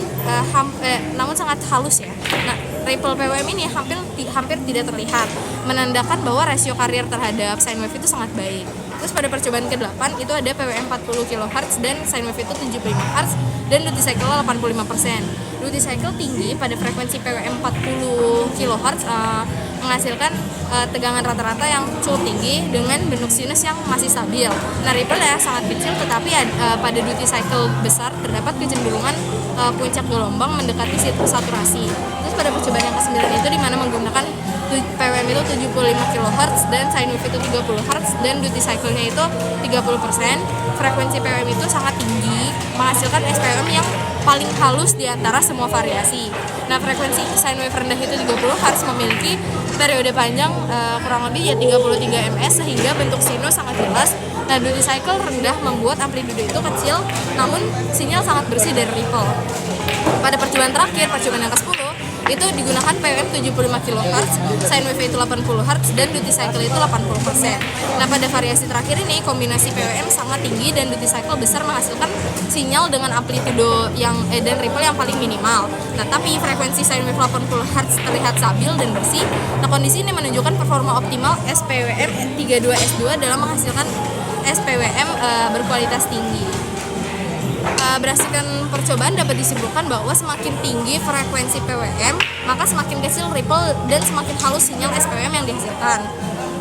sangat halus ya. Nah, ripple PWM ini hampir tidak terlihat, menandakan bahwa rasio carrier terhadap sine wave itu sangat baik. Terus pada percobaan ke-8 itu ada PWM 40 kHz dan sine wave itu 75 Hz dan duty cycle 85%. Duty cycle tinggi pada frekuensi PWM 40 kHz menghasilkan tegangan rata-rata yang cukup tinggi dengan bentuk sinus yang masih stabil. Nah, ripple ya sangat kecil, tetapi pada duty cycle besar terdapat kecenderungan puncak gelombang mendekati saturasi. Terus pada percobaan yang ke-9 itu di mana menggunakan PWM itu 75 kHz dan sine wave itu 30 Hz dan duty cycle-nya itu 30%. Frekuensi PWM itu sangat tinggi, menghasilkan SPWM yang paling halus di antara semua variasi. Nah, frekuensi sine wave rendah itu 30 Hz memiliki periode panjang kurang lebih ya 33 ms sehingga bentuk sinus sangat jelas. Nah, duty cycle rendah membuat amplitude itu kecil, namun sinyal sangat bersih dari ripple. Pada percobaan terakhir, percobaan yang ke-10, itu digunakan PWM 75 kHz, sine wave itu 80 Hz dan duty cycle itu 80%. Nah, pada variasi terakhir ini kombinasi PWM sangat tinggi dan duty cycle besar menghasilkan sinyal dengan amplitude dan ripple yang paling minimal. Nah, tapi frekuensi sine wave 80 Hz terlihat stabil dan bersih. Nah, kondisi ini menunjukkan performa optimal SPWM 32S2 dalam menghasilkan SPWM berkualitas tinggi. Berdasarkan percobaan dapat disimpulkan bahwa semakin tinggi frekuensi PWM, maka semakin kecil ripple dan semakin halus sinyal SPWM yang dihasilkan.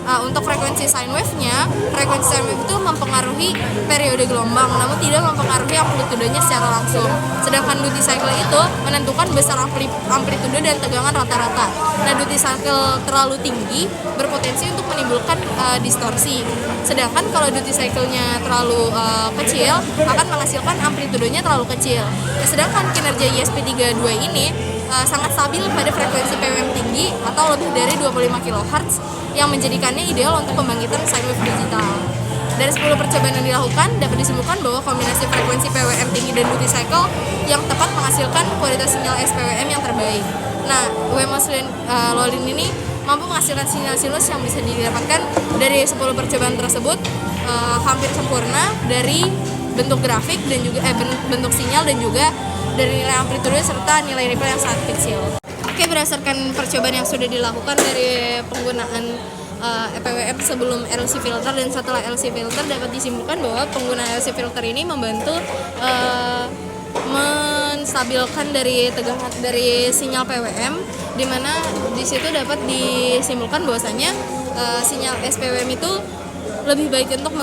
untuk frekuensi sine wave-nya, frekuensi sine wave itu mempengaruhi periode gelombang, namun tidak mempengaruhi amplitudenya secara langsung. Sedangkan duty cycle itu menentukan besar amplitude dan tegangan rata-rata. Nah, duty cycle terlalu tinggi berpotensi untuk menimbulkan distorsi. Sedangkan kalau duty cycle-nya terlalu kecil akan menghasilkan amplitudenya terlalu kecil. Sedangkan kinerja ESP32 ini sangat stabil pada frekuensi PWM tinggi atau lebih dari 25 kHz yang menjadikannya ideal untuk pembangkitan sine wave digital. Dari 10 percobaan yang dilakukan, dapat disimpulkan bahwa kombinasi frekuensi PWM tinggi dan duty cycle yang tepat menghasilkan kualitas sinyal SPWM yang terbaik. Nah, Wemos Lolin ini mampu menghasilkan sinyal sinus yang bisa didapatkan dari 10 percobaan tersebut hampir sempurna dari bentuk grafik dan juga bentuk sinyal dan juga dari nilai amplitude serta nilai ripple yang sangat kecil. Oke, berdasarkan percobaan yang sudah dilakukan dari penggunaan PWM sebelum LC filter dan setelah LC filter, dapat disimpulkan bahwa penggunaan LC filter ini membantu menstabilkan dari tegangan dari sinyal PWM, di mana di situ dapat disimpulkan bahwasanya sinyal SPWM itu lebih baik untuk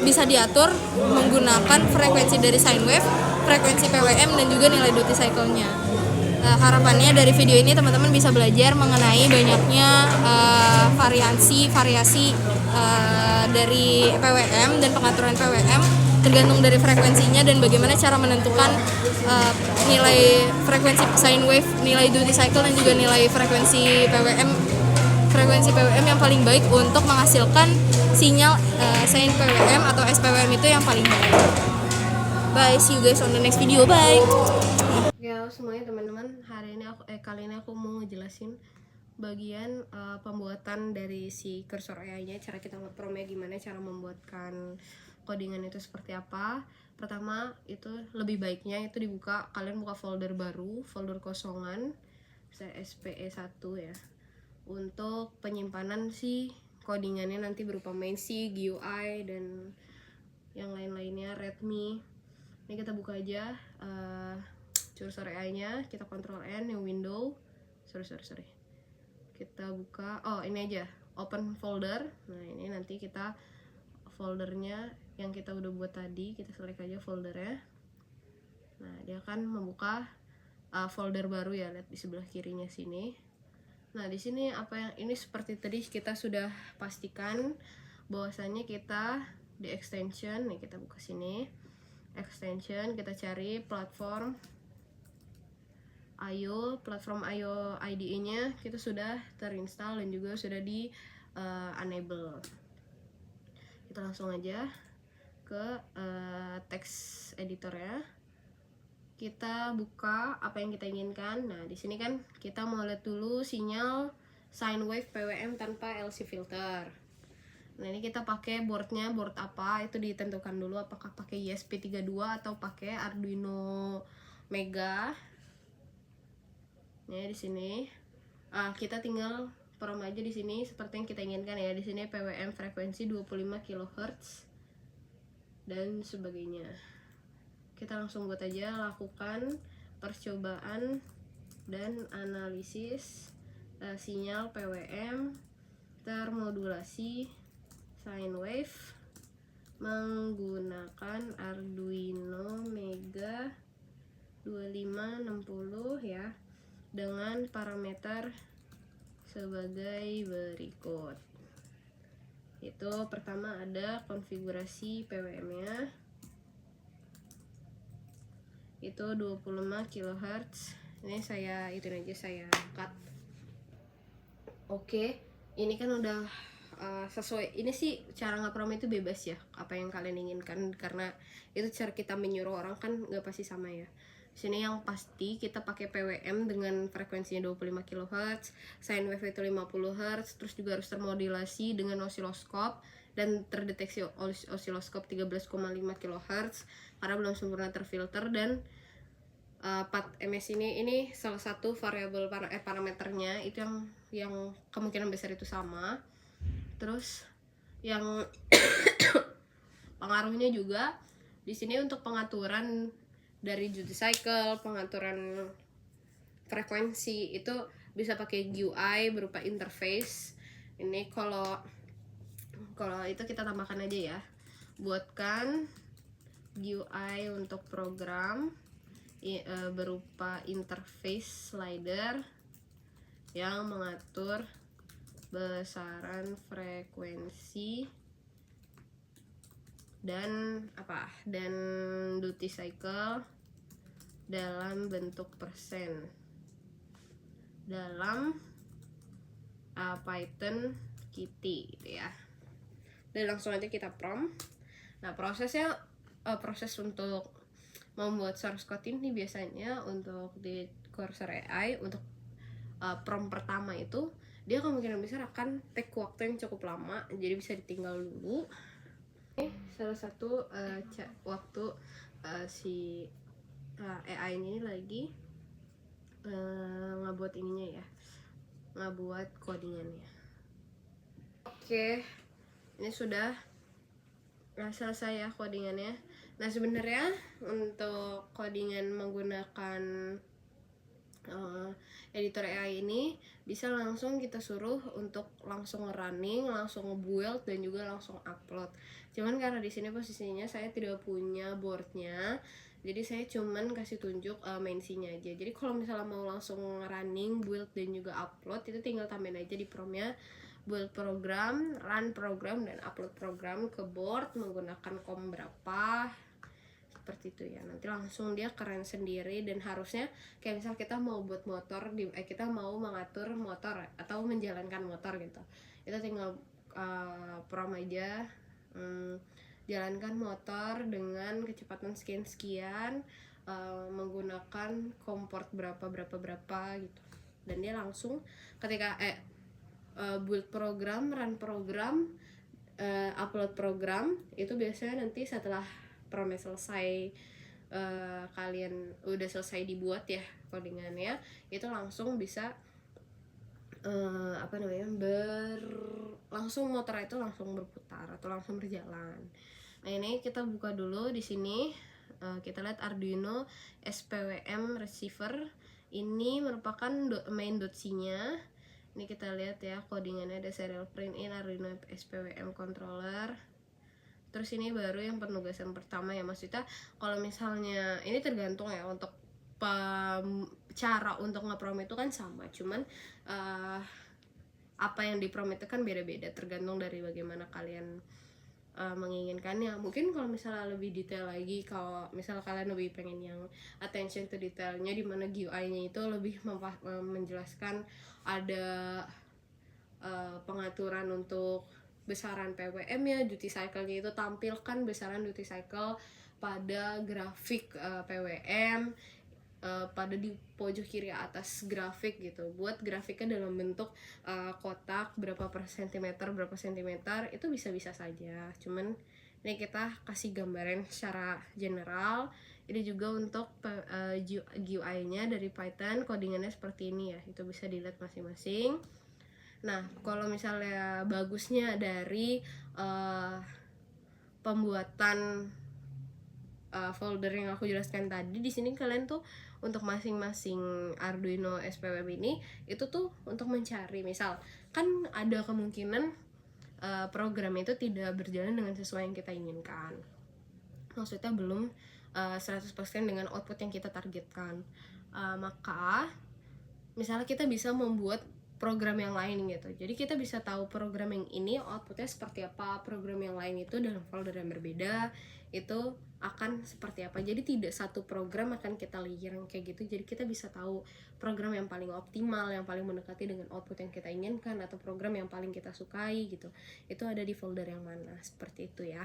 bisa diatur menggunakan frekuensi dari sine wave, frekuensi PWM dan juga nilai duty cycle-nya. Harapannya dari video ini teman-teman bisa belajar mengenai banyaknya variasi dari PWM dan pengaturan PWM tergantung dari frekuensinya dan bagaimana cara menentukan nilai frekuensi sine wave, nilai duty cycle dan juga nilai frekuensi PWM yang paling baik untuk menghasilkan sinyal sine PWM atau SPWM itu yang paling baik. Bye, see you guys on the next video. Bye. Ya semuanya teman-teman, kali ini aku mau ngejelasin bagian pembuatan dari si cursor AI-nya, cara kita nge-promnya gimana, cara membuatkan codingan itu seperti apa. Pertama itu lebih baiknya itu kalian buka folder baru, folder kosongan, misalnya SPE1 ya, untuk penyimpanan si codingannya nanti berupa main.c, GUI dan yang lain-lainnya, readme. Ini kita buka aja cursor AI-nya, kita Ctrl N yang window, sorry. Kita buka, ini aja, open folder. Nah ini nanti kita foldernya yang kita udah buat tadi, kita select aja foldernya. Nah dia akan membuka folder baru ya, lihat di sebelah kirinya sini. Nah di sini ini seperti tadi kita sudah pastikan bahwasannya kita di extension nih, kita buka sini extension, kita cari platform IO IDE-nya kita sudah terinstall dan juga sudah di enable. Kita langsung aja ke text editor ya. Kita buka apa yang kita inginkan. Nah, di sini kan kita mau lihat dulu sinyal sine wave PWM tanpa LC filter. Nah, ini kita pakai board apa itu ditentukan dulu, apakah pakai ESP32 atau pakai Arduino Mega. Nah, di sini kita tinggal prom aja di sini seperti yang kita inginkan ya. Di sini PWM frekuensi 25 kHz dan sebagainya. Kita langsung buat aja, lakukan percobaan dan analisis sinyal PWM termodulasi sine wave menggunakan Arduino Mega 2560 ya, dengan parameter sebagai berikut. Itu pertama ada konfigurasi PWM-nya, itu 25 kHz. Ini saya cut. Oke, ini kan udah sesuai. Ini sih cara nge-prom itu bebas ya, apa yang kalian inginkan, karena itu cara kita menyuruh orang kan nggak pasti sama ya. Sini yang pasti kita pakai PWM dengan frekuensinya 25 kHz, sine wave itu 50 Hz, terus juga harus termodulasi dengan osiloskop dan terdeteksi osiloskop 13,5 kHz karena belum sempurna terfilter, dan part MS ini salah satu variabel parameternya itu yang kemungkinan besar itu sama. Terus yang pengaruhnya juga di sini untuk pengaturan dari duty cycle, pengaturan frekuensi itu bisa pakai GUI berupa interface. Ini kalau Kalau itu kita tambahkan aja ya. Buatkan GUI untuk program berupa interface slider yang mengatur besaran frekuensi dan duty cycle dalam bentuk persen dalam Python Kitty gitu ya. Dan langsung aja kita prompt. Nah, proses untuk membuat source code ini biasanya untuk di Cursor AI untuk prompt pertama itu dia kemungkinan besar akan take waktu yang cukup lama, jadi bisa ditinggal dulu. Salah satu waktu si AI ini lagi ngebuat ininya ya, ngebuat codingannya. Oke, ini sudah selesai ya codingannya. Nah, sebenarnya untuk codingan menggunakan editor AI ini bisa langsung kita suruh untuk langsung running, langsung build dan juga langsung upload. Cuman karena di sini posisinya saya tidak punya boardnya, jadi saya cuman kasih tunjuk main scene-nya aja. Jadi kalau misalnya mau langsung running, build dan juga upload, itu tinggal tambahin aja di prompt-nya build program, run program, dan upload program ke board menggunakan COM berapa, seperti itu ya. Nanti langsung dia keren sendiri. Dan harusnya kayak misal kita mau buat motor kita mau mengatur motor atau menjalankan motor gitu, itu tinggal prompt aja, jalankan motor dengan kecepatan sekian menggunakan komport berapa gitu, dan dia langsung ketika build program, run program, upload program, itu biasanya nanti setelah prompt selesai, kalian udah selesai dibuat ya codingannya, itu langsung bisa langsung motor itu langsung berputar atau langsung berjalan. Nah, ini kita buka dulu di sini. Kita lihat Arduino SPWM receiver ini merupakan main.c-nya. Ini kita lihat ya codingannya, ada serial print in Arduino SPWM controller. Terus ini baru yang penugasan pertama ya, maksudnya kalau misalnya ini tergantung ya, untuk cara untuk nge-prompt itu kan sama, cuman apa yang di-prompt itu kan beda-beda tergantung dari bagaimana kalian menginginkannya. Mungkin kalau misalnya lebih detail lagi, kalau misalnya kalian lebih pengen yang attention to detailnya, dimana GUI-nya itu lebih menjelaskan ada pengaturan untuk besaran PWM ya, duty cycle-nya itu tampilkan besaran duty cycle pada grafik PWM, pada di pojok kiri atas grafik gitu. Buat grafiknya dalam bentuk kotak berapa sentimeter itu bisa saja. Cuman ini kita kasih gambaran secara general. Ini juga untuk GUI-nya dari Python, codingannya seperti ini ya, itu bisa dilihat masing-masing. Nah, kalau misalnya bagusnya dari pembuatan folder yang aku jelaskan tadi, di sini kalian tuh untuk masing-masing Arduino SPWM ini itu tuh untuk mencari, misal kan ada kemungkinan program itu tidak berjalan dengan sesuai yang kita inginkan, maksudnya belum 100% dengan output yang kita targetkan, maka misalnya kita bisa membuat program yang lain gitu. Jadi kita bisa tahu program yang ini outputnya seperti apa, program yang lain itu dalam folder yang berbeda itu akan seperti apa. Jadi tidak satu program akan kita layer kayak gitu. Jadi kita bisa tahu program yang paling optimal, yang paling mendekati dengan output yang kita inginkan, atau program yang paling kita sukai gitu, itu ada di folder yang mana, seperti itu ya.